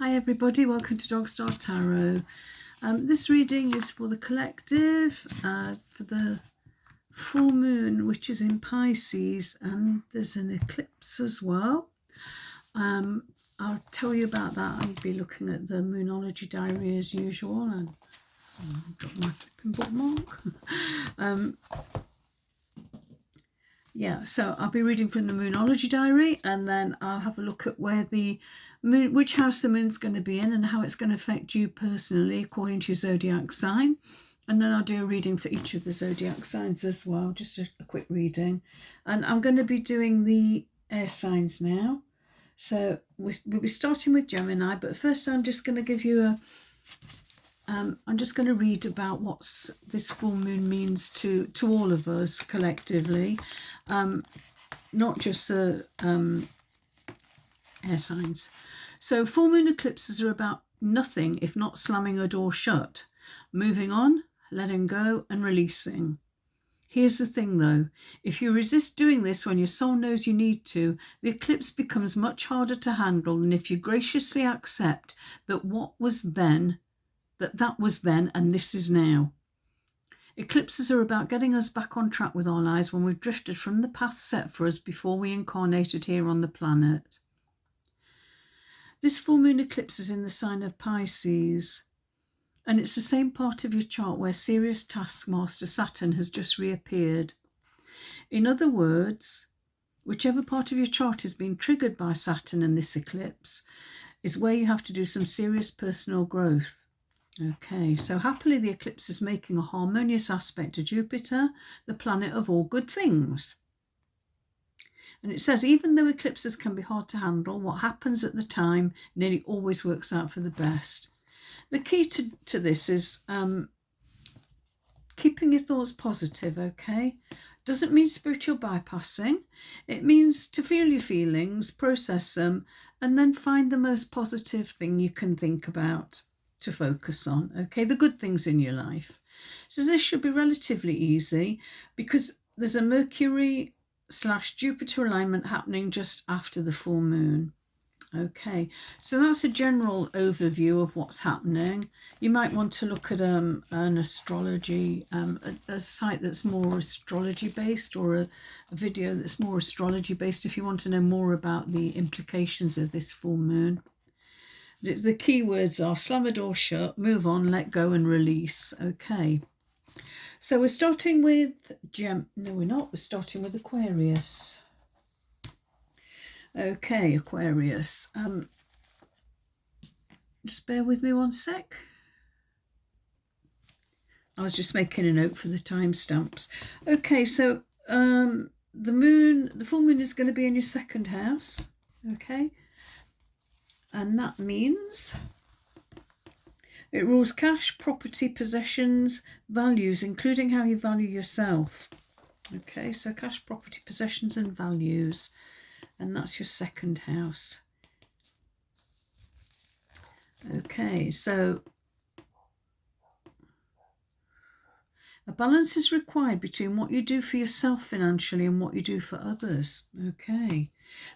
Hi everybody, welcome to Dogstar Tarot. This reading is for the collective, for the full moon, which is in Pisces, and there's an eclipse as well. I'll tell you about that. I'll be looking at the Moonology diary as usual, and I've got my flipping bookmark. Yeah, so I'll be reading from the Moonology diary, and then I'll have a look at where the moon, which house the moon's going to be in, and how it's going to affect you personally according to your zodiac sign. And then I'll do a reading for each of the zodiac signs as well, just a quick reading. And I'm going to be doing the air signs now. So we'll be starting with Gemini, but first I'm just going to give you I'm just going to read about what this full moon means to all of us collectively, not just the air signs. So full moon eclipses are about nothing if not slamming a door shut, moving on, letting go and releasing. Here's the thing though, if you resist doing this when your soul knows you need to, the eclipse becomes much harder to handle than if you graciously accept that what was then, that was then and this is now. Eclipses are about getting us back on track with our lives when we've drifted from the path set for us before we incarnated here on the planet. This full moon eclipse is in the sign of Pisces, and it's the same part of your chart where Sirius taskmaster Saturn has just reappeared. In other words, whichever part of your chart is being triggered by Saturn in this eclipse is where you have to do some serious personal growth. Okay, so happily the eclipse is making a harmonious aspect to Jupiter, the planet of all good things. And it says, even though eclipses can be hard to handle, what happens at the time nearly always works out for the best. The key to this is keeping your thoughts positive, okay? Doesn't mean spiritual bypassing. It means to feel your feelings, process them, and then find the most positive thing you can think about to focus on, okay? The good things in your life. So this should be relatively easy because there's a Mercury/Jupiter alignment happening just after the full moon. Okay, so that's a general overview of what's happening. You might want to look at an astrology, a site that's more astrology based, or a video that's more astrology based if you want to know more about the implications of this full moon. The key words are slam a door shut, move on, let go and release. Okay, so we're starting with no we're not, we're starting with Aquarius. Okay, Aquarius. Just bear with me one sec. I was just making a note for the timestamps. Okay, so the full moon is going to be in your second house. Okay, and that means it rules cash, property, possessions, values, including how you value yourself. Okay, so cash, property, possessions and values. And that's your second house. Okay, so a balance is required between what you do for yourself financially and what you do for others. Okay,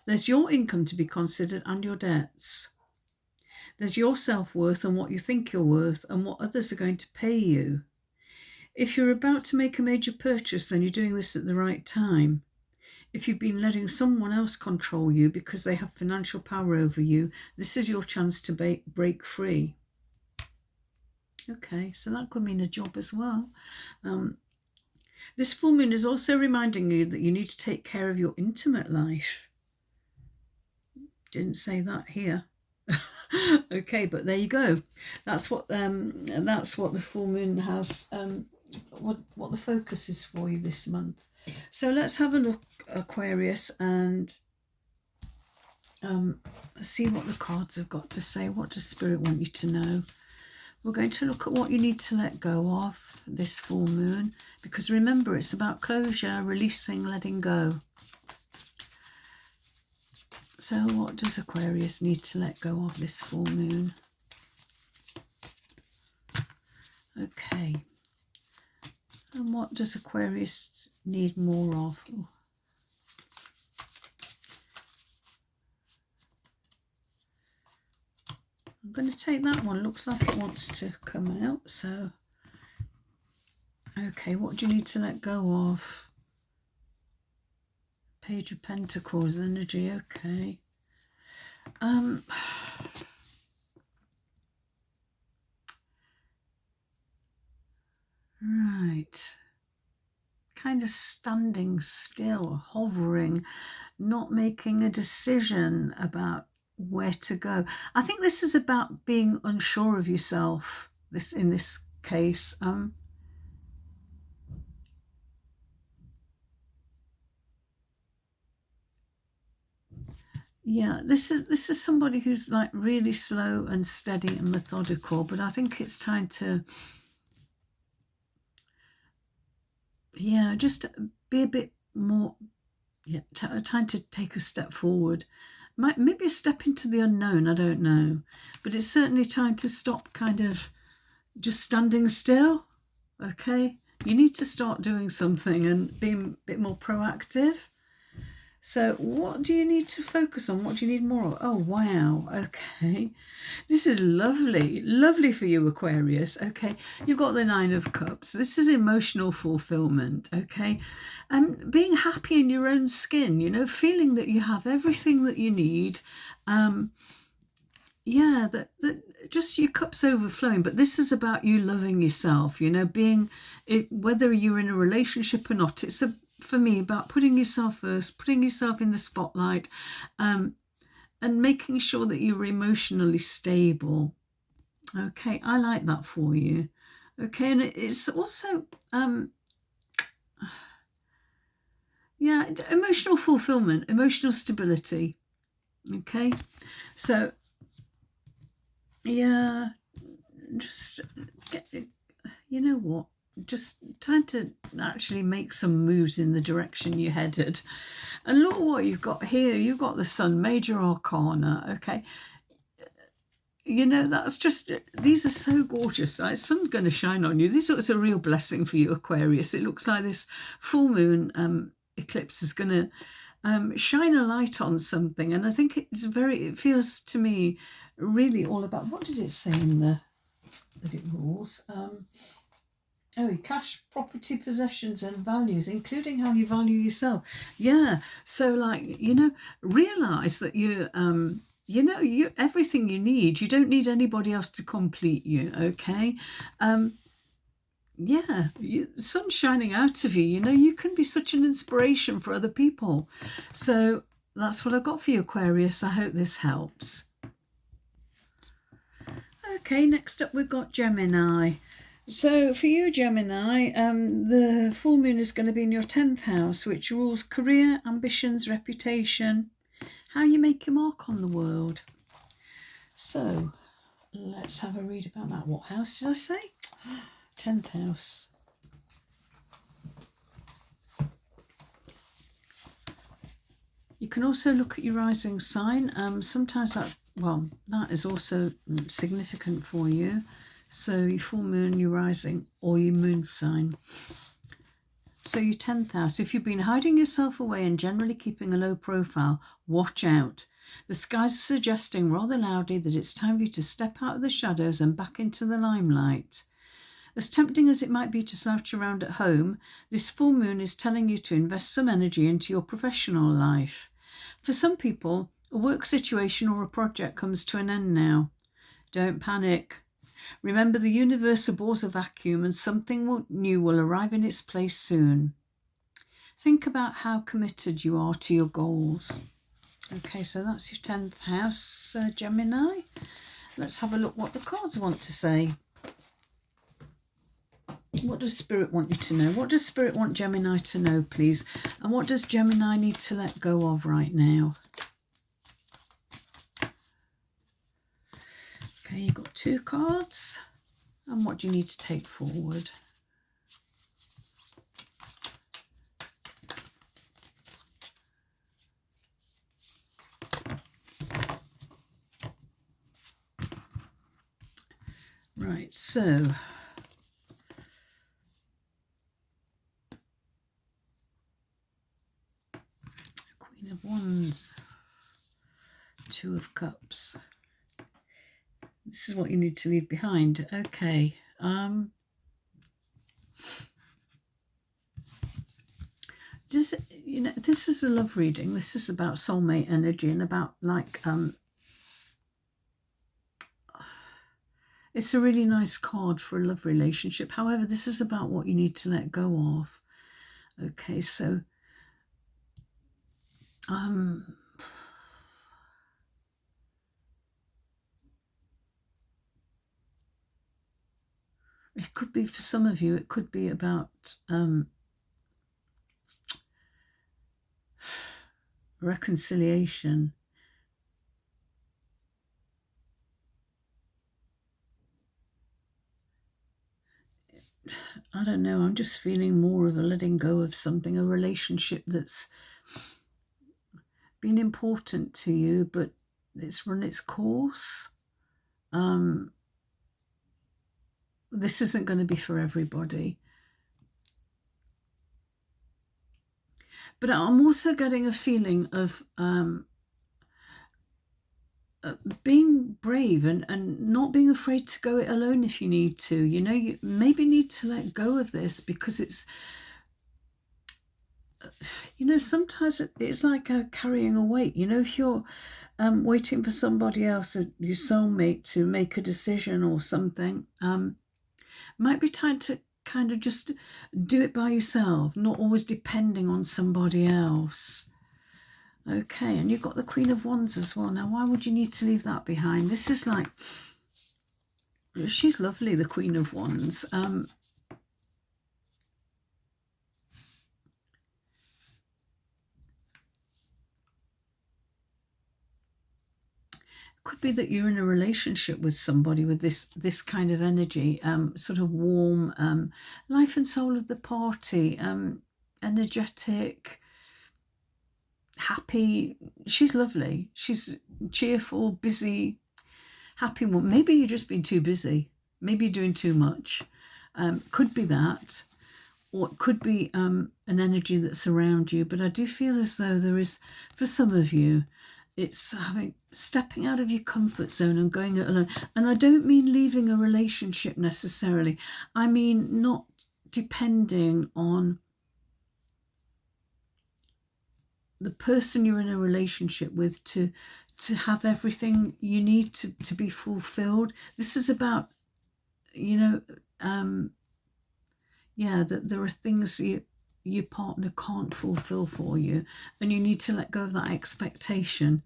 there's your income to be considered and your debts. There's your self-worth and what you think you're worth and what others are going to pay you. If you're about to make a major purchase, then you're doing this at the right time. If you've been letting someone else control you because they have financial power over you, this is your chance to break free. Okay, so that could mean a job as well. This full moon is also reminding you that you need to take care of your intimate life. Didn't say that here. Okay, but there you go. That's what the full moon has. What the focus is for you this month. So let's have a look, Aquarius, and see what the cards have got to say. What does Spirit want you to know? We're going to look at what you need to let go of this full moon, because remember, it's about closure, releasing, letting go. So what does Aquarius need to let go of this full moon? Okay. And what does Aquarius need more of? Ooh. I'm going to take that one. Looks like it wants to come out. So, okay, what do you need to let go of? Page of Pentacles energy. Okay. Right. Kind of standing still, hovering, not making a decision about where to go. I think this is about being unsure of yourself. In this case, yeah, this is somebody who's like really slow and steady and methodical, but I think it's time to, yeah, just be a bit more, yeah, time to take a step forward. Maybe a step into the unknown, I don't know. But it's certainly time to stop kind of just standing still, okay? You need to start doing something and being a bit more proactive. So what do you need to focus on? What do you need more of? Oh, wow, okay. This is lovely, lovely for you, Aquarius, okay? You've got the Nine of Cups. This is emotional fulfillment, okay? Being happy in your own skin, you know, feeling that you have everything that you need. Yeah, that just your cup's overflowing, but this is about you loving yourself, you know, whether you're in a relationship or not, it's for me about putting yourself first, putting yourself in the spotlight, and making sure that you're emotionally stable. Okay, I like that for you. Okay, and it's also yeah, emotional fulfillment, emotional stability. Okay, so yeah, just you know what, just time to actually make some moves in the direction you headed. And look what you've got here. You've got the Sun, Major Arcana. Okay, you know, that's just, these are so gorgeous. The sun's going to shine on you. This looks a real blessing for you, Aquarius. It looks like this full moon eclipse is going to shine a light on something, and I think it feels to me really all about, what did it say in the rules? Cash, property, possessions and values, including how you value yourself. Yeah, so like, you know, realize that you know, you everything you need. You don't need anybody else to complete you, okay? Yeah, sun's shining out of you. You know, you can be such an inspiration for other people. So that's what I've got for you, Aquarius. I hope this helps. Okay, next up we've got Gemini. So for you, Gemini, the full moon is going to be in your 10th house, which rules career, ambitions, reputation, how you make your mark on the world. So let's have a read about that. What house did I say? 10th house. You can also look at your rising sign. Sometimes that is also significant for you. So your full moon, your rising, or your moon sign. So your 10th house. If you've been hiding yourself away and generally keeping a low profile, watch out. The skies are suggesting rather loudly that it's time for you to step out of the shadows and back into the limelight. As tempting as it might be to slouch around at home, this full moon is telling you to invest some energy into your professional life. For some people, a work situation or a project comes to an end now. Don't panic. Remember, the universe abhors a vacuum and something new will arrive in its place soon. Think about how committed you are to your goals. Okay, so that's your 10th house, Gemini. Let's have a look what the cards want to say. What does Spirit want you to know? What does Spirit want Gemini to know, please? And what does Gemini need to let go of right now? Okay, you've got 2 cards. And what do you need to take forward? Right, so Queen of Wands, 2 of Cups, This is what you need to leave behind. Okay. Just, this is a love reading. This is about soulmate energy and about it's a really nice card for a love relationship. However, this is about what you need to let go of. Okay, so it could be, for some of you, it could be about reconciliation. I don't know, I'm just feeling more of a letting go of something, a relationship that's been important to you, but it's run its course. This isn't going to be for everybody. But I'm also getting a feeling of being brave and not being afraid to go it alone if you need to. You maybe need to let go of this because it's, sometimes it's like carrying a weight. If you're waiting for somebody else, your soulmate, to make a decision or something, might be time to kind of just do it by yourself, not always depending on somebody else. Okay, and you've got the Queen of Wands as well. Now, why would you need to leave that behind? This is like, she's lovely, the Queen of Wands. Could be that you're in a relationship with somebody with this kind of energy, sort of warm, life and soul of the party, energetic, happy. She's lovely. She's cheerful, busy, happy one. Maybe you've just been too busy. Maybe you're doing too much. Could be that, or it could be an energy that's around you. But I do feel as though there is, for some of you, it's stepping out of your comfort zone and going it alone. And I don't mean leaving a relationship necessarily. I mean not depending on the person you're in a relationship with to have everything you need to be fulfilled. This is about, that there are things your partner can't fulfill for you, and you need to let go of that expectation.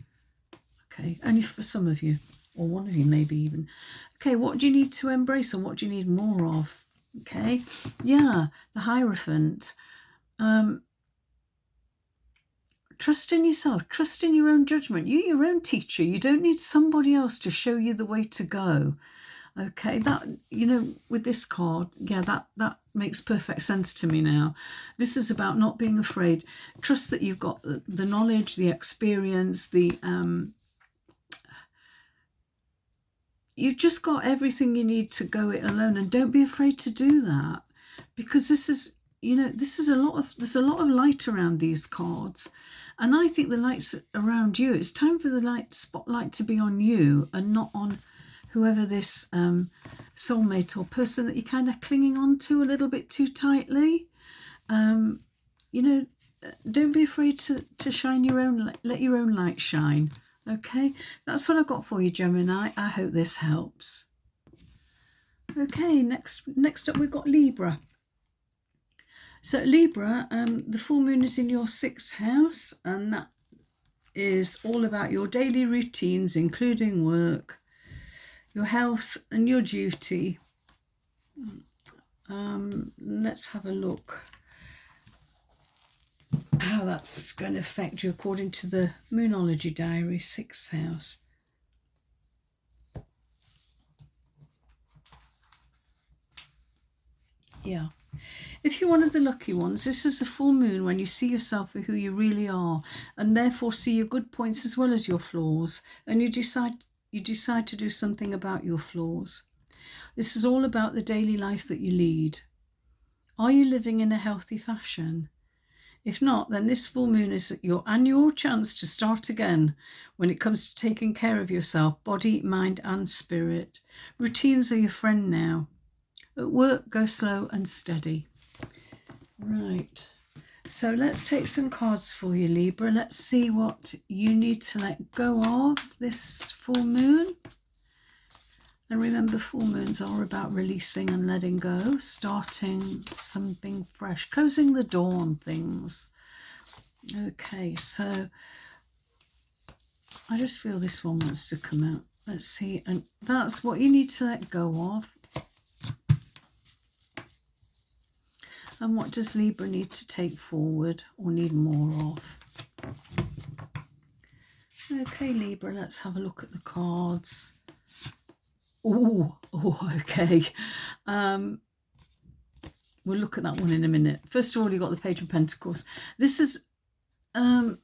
Okay, only for some of you, or one of you maybe even. Okay, what do you need to embrace and what do you need more of? Okay, the Hierophant. Trust in yourself, trust in your own judgment. You're your own teacher. You don't need somebody else to show you the way to go. Okay, that, with this card, that makes perfect sense to me now. This is about not being afraid. Trust that you've got the knowledge, the experience, you've just got everything you need to go it alone, and don't be afraid to do that, because this is, there's a lot of light around these cards. And I think the light's around you. It's time for the spotlight to be on you and not on whoever this soulmate or person that you're kind of clinging on to a little bit too tightly. Don't be afraid to shine let your own light shine. Okay, that's what I've got for you, Gemini. I hope this helps. Okay, next up we've got Libra. So Libra, the full moon is in your 6th house, and that is all about your daily routines, including work, your health and your duty. Let's have a look how that's going to affect you according to the Moonology Diary, 6th house. Yeah. If you're one of the lucky ones, this is the full moon when you see yourself for who you really are, and therefore see your good points as well as your flaws, and you decide to do something about your flaws. This is all about the daily life that you lead. Are you living in a healthy fashion? If not, then this full moon is your annual chance to start again when it comes to taking care of yourself, body, mind and spirit. Routines are your friend now. At work, go slow and steady. Right, so let's take some cards for you, Libra. Let's see what you need to let go of this full moon. And remember, full moons are about releasing and letting go, starting something fresh, closing the door on things. Okay, so I just feel this one wants to come out. Let's see, and that's what you need to let go of. And what does Libra need to take forward or need more of? Okay, Libra, let's have a look at the cards. Oh, okay. We'll look at that one in a minute. First of all, you've got the Page of Pentacles. This is, for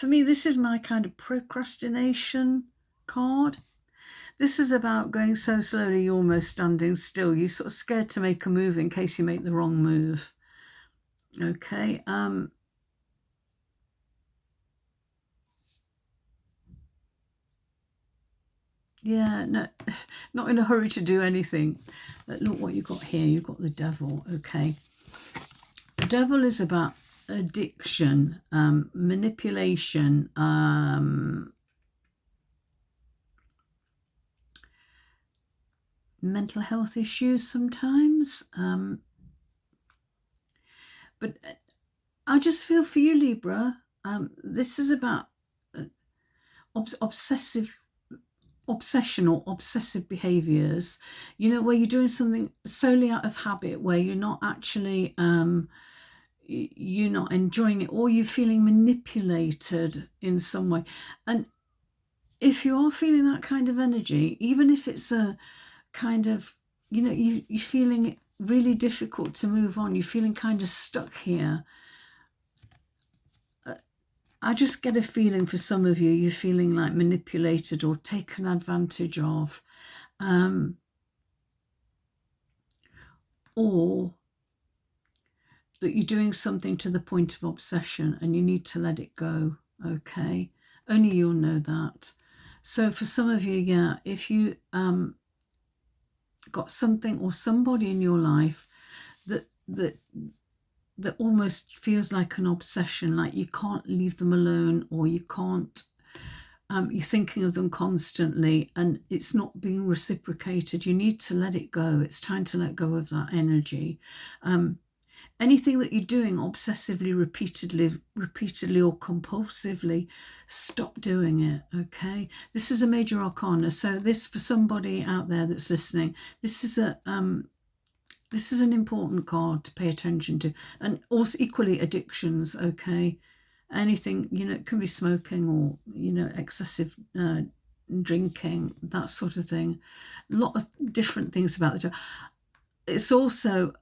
me, this is my kind of procrastination card. This is about going so slowly you're almost standing still. You're sort of scared to make a move in case you make the wrong move. Okay. Yeah, no, not in a hurry to do anything. But look what you've got here. You've got the Devil. Okay. The Devil is about addiction, manipulation, mental health issues sometimes. But I just feel for you, Libra, this is about obsession or obsessive behaviours, you know, where you're doing something solely out of habit, where you're not actually, you're not enjoying it, or you're feeling manipulated in some way. And if you are feeling that kind of energy, even if it's a kind of, you know, you're feeling it really difficult to move on, you're feeling kind of stuck here, I just get a feeling for some of you, you're feeling like manipulated or taken advantage of, or that you're doing something to the point of obsession and you need to let it go, okay? Only you'll know that. So for some of you, yeah, if you got something or somebody in your life that almost feels like an obsession, like you can't leave them alone, or you can't, you're thinking of them constantly and it's not being reciprocated, you need to let it go. It's time to let go of that energy. Anything that you're doing obsessively, repeatedly or compulsively, stop doing it, okay? This is a major arcana. So this, for somebody out there that's listening, this is an important card to pay attention to. And also equally addictions, okay? Anything, you know, it can be smoking or, you know, excessive drinking, that sort of thing. A lot of different things about it. It's also,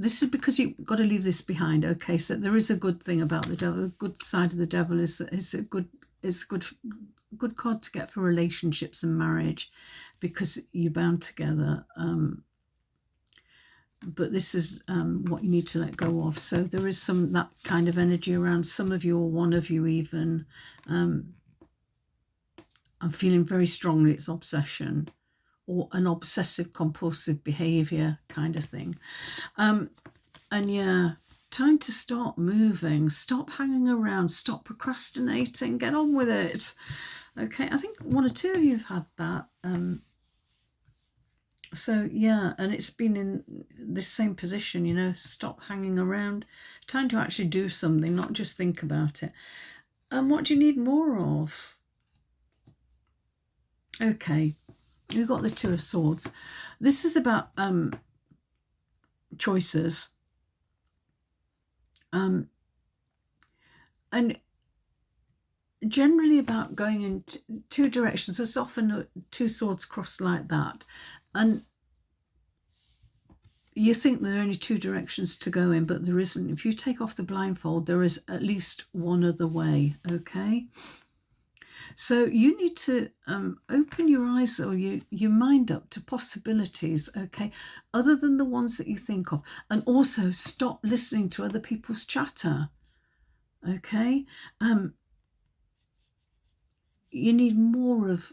this is because you've got to leave this behind, okay? So there is a good thing about the Devil. The good side of the Devil is that it's a good card to get for relationships and marriage, because you're bound together. But this is what you need to let go of. So there is that kind of energy around some of you, or one of you even. I'm feeling very strongly it's obsession or an obsessive compulsive behaviour kind of thing. And yeah, time to start moving, stop hanging around, stop procrastinating, get on with it. Okay, I think one or two of you have had that. So yeah, and it's been in this same position, you know, stop hanging around, time to actually do something, not just think about it. And what do you need more of? Okay, we've got the Two of Swords. This is about choices. And generally about going in two directions. There's often two swords crossed like that. And you think there are only two directions to go in, but there isn't. If you take off the blindfold, there is at least one other way, okay? So you need to open your eyes or your mind up to possibilities, okay, other than the ones that you think of. And also stop listening to other people's chatter, okay? You need more of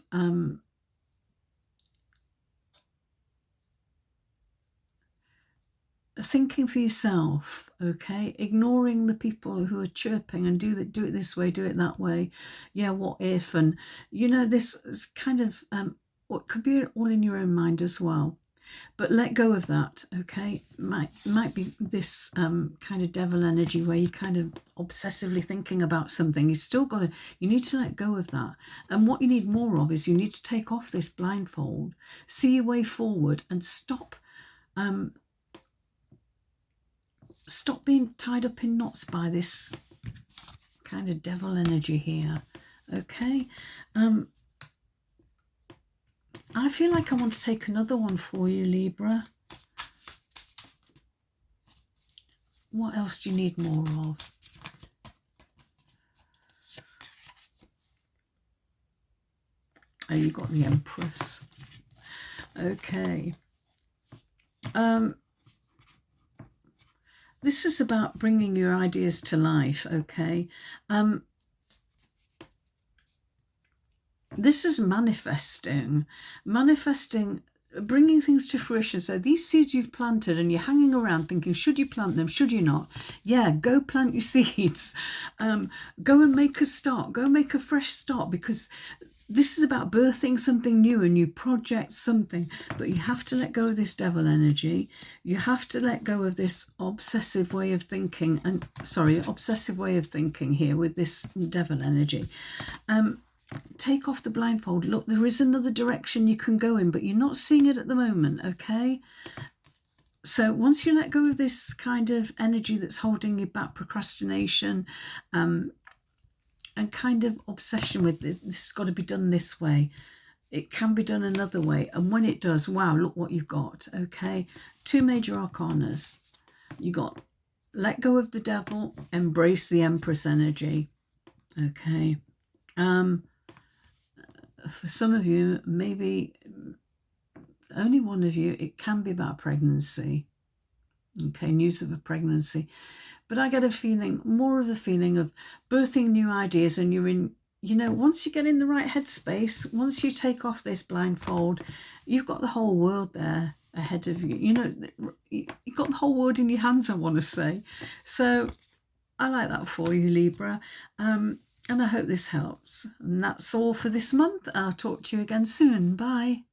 thinking for yourself, okay? Ignoring the people who are chirping and do it this way, do it that way. Yeah, what if? And you know, this is kind of what could be all in your own mind as well. But let go of that, okay? Might be this kind of devil energy where you're kind of obsessively thinking about something. You need to let go of that. And what you need more of is you need to take off this blindfold, see your way forward, and stop being tied up in knots by this kind of devil energy here, okay? I feel like I want to take another one for you, Libra. What else do you need more of? Oh, you got the Empress. Okay. This is about bringing your ideas to life, okay? This is manifesting, bringing things to fruition. So these seeds you've planted and you're hanging around thinking, should you plant them, should you not? Yeah, go plant your seeds. Go and make a start, go and make a fresh start, because this is about birthing something new, a new project, something. But you have to let go of this devil energy. You have to let go of this obsessive way of thinking, obsessive way of thinking here with this devil energy. Take off the blindfold. Look, there is another direction you can go in, but you're not seeing it at the moment, okay? So once you let go of this kind of energy that's holding you back, procrastination, and kind of obsession with this has got to be done this way, it can be done another way. And when it does, wow, look what you've got, okay? 2 major arcanas. You got let go of the devil, embrace the Empress energy, okay? For some of you, maybe only one of you, it can be about pregnancy, okay, news of a pregnancy. But I get a feeling, more of a feeling of birthing new ideas, and you're in, you know, once you get in the right headspace, once you take off this blindfold, you've got the whole world there ahead of you. You know, you've got the whole world in your hands, I want to say. So I like that for you, Libra. And I hope this helps. And that's all for this month. I'll talk to you again soon. Bye.